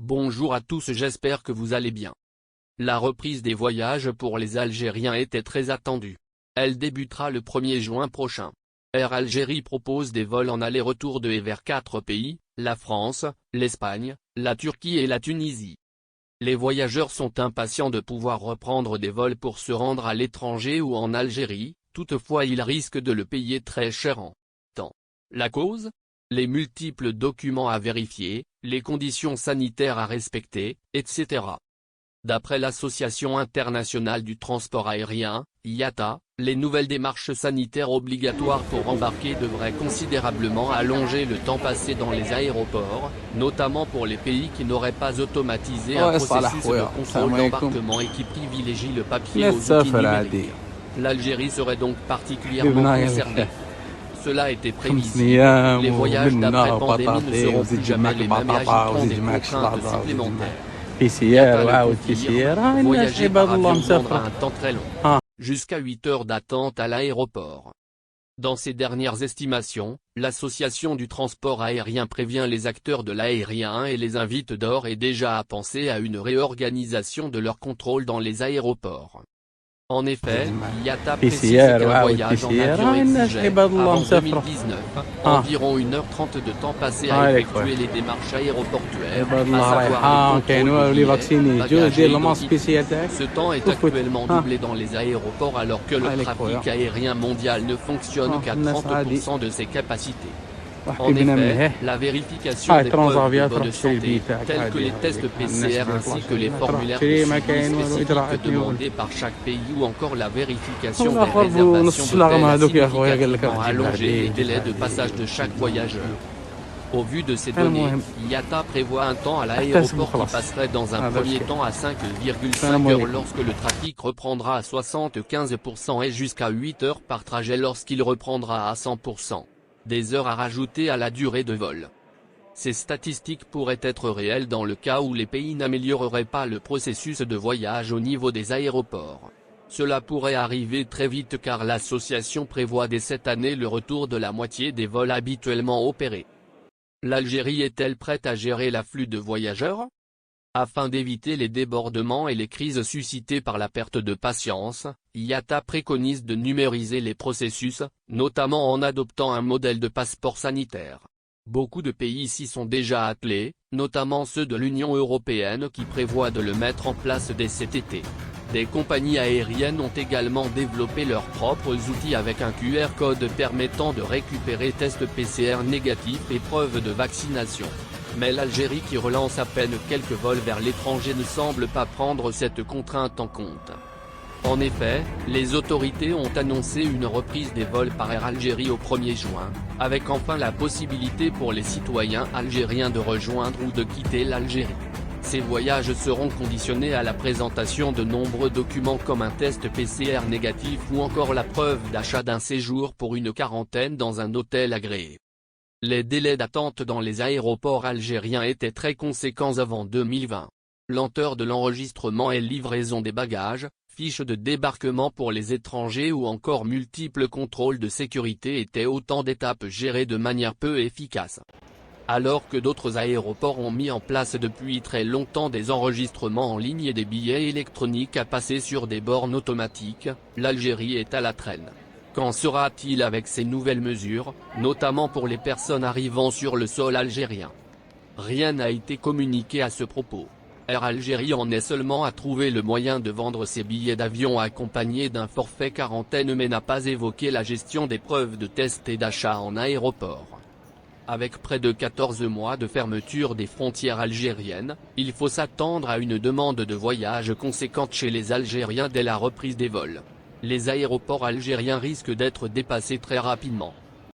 Bonjour à tous, j'espère que vous allez bien. La reprise des voyages pour les Algériens était très attendue. Elle débutera le 1er juin prochain. Air Algérie propose des vols en aller-retour de et vers 4 pays, la France, l'Espagne, la Turquie et la Tunisie. Les voyageurs sont impatients de pouvoir reprendre des vols pour se rendre à l'étranger ou en Algérie, toutefois ils risquent de le payer très cher en temps. La cause ? Les multiples documents à vérifier, les conditions sanitaires à respecter, etc. D'après l'Association internationale du transport aérien, IATA, les nouvelles démarches sanitaires obligatoires pour embarquer devraient considérablement allonger le temps passé dans les aéroports, notamment pour les pays qui n'auraient pas automatisé un processus de contrôle d'embarquement et qui privilégient le papier aux outils numériques. L'Algérie serait donc particulièrement concernée. Cela était prévisible, les voyages d'après-pandémie ne seront plus jamais les mêmes et ajouteront des contraintes supplémentaires. Voyager par avion prendra un temps très long, jusqu'à 8 heures d'attente à l'aéroport. Dans ses dernières estimations, l'Association du transport aérien prévient les acteurs de l'aérien et les invite d'ores et déjà à penser à une réorganisation de leur contrôle dans les aéroports. En effet, IATA précise qu'un voyage en avion exigeait, avant 2019, environ 1h30 de temps passé à effectuer les démarches aéroportuaires, à savoir les contrôles bagages et identité. Ce temps est actuellement doublé dans les aéroports alors que le trafic aérien mondial ne fonctionne qu'à 30% de ses capacités. En effet, la vérification des preuves de bonne santé, telles que les tests PCR ainsi que les formulaires de suivi spécifiques demandés par chaque pays ou encore la vérification des réservations d'hôtels a significativement allongé les délais de passage de chaque voyageur. Au vu de ces données, IATA prévoit un temps à l'aéroport qui passerait dans un premier temps à 5,5 heures lorsque le trafic reprendra à 75% et jusqu'à 8 heures par trajet lorsqu'il reprendra à 100%. Des heures à rajouter à la durée de vol. Ces statistiques pourraient être réelles dans le cas où les pays n'amélioreraient pas le processus de voyage au niveau des aéroports. Cela pourrait arriver très vite car l'association prévoit dès cette année le retour de la moitié des vols habituellement opérés. L'Algérie est-elle prête à gérer l'afflux de voyageurs ? Afin d'éviter les débordements et les crises suscitées par la perte de patience, IATA préconise de numériser les processus, notamment en adoptant un modèle de passeport sanitaire. Beaucoup de pays s'y sont déjà attelés, notamment ceux de l'Union européenne qui prévoient de le mettre en place dès cet été. Des compagnies aériennes ont également développé leurs propres outils avec un QR code permettant de récupérer tests PCR négatifs et preuves de vaccination. Mais l'Algérie qui relance à peine quelques vols vers l'étranger ne semble pas prendre cette contrainte en compte. En effet, les autorités ont annoncé une reprise des vols par Air Algérie au 1er juin, avec enfin la possibilité pour les citoyens algériens de rejoindre ou de quitter l'Algérie. Ces voyages seront conditionnés à la présentation de nombreux documents comme un test PCR négatif ou encore la preuve d'achat d'un séjour pour une quarantaine dans un hôtel agréé. Les délais d'attente dans les aéroports algériens étaient très conséquents avant 2020. Lenteur de l'enregistrement et livraison des bagages, fiches de débarquement pour les étrangers ou encore multiples contrôles de sécurité étaient autant d'étapes gérées de manière peu efficace. Alors que d'autres aéroports ont mis en place depuis très longtemps des enregistrements en ligne et des billets électroniques à passer sur des bornes automatiques, l'Algérie est à la traîne. Qu'en sera-t-il avec ces nouvelles mesures, notamment pour les personnes arrivant sur le sol algérien? Rien n'a été communiqué à ce propos. Air Algérie en est seulement à trouver le moyen de vendre ses billets d'avion accompagnés d'un forfait quarantaine mais n'a pas évoqué la gestion des preuves de test et d'achat en aéroport. Avec près de 14 mois de fermeture des frontières algériennes, il faut s'attendre à une demande de voyage conséquente chez les Algériens dès la reprise des vols. Les aéroports algériens risquent d'être dépassés très rapidement.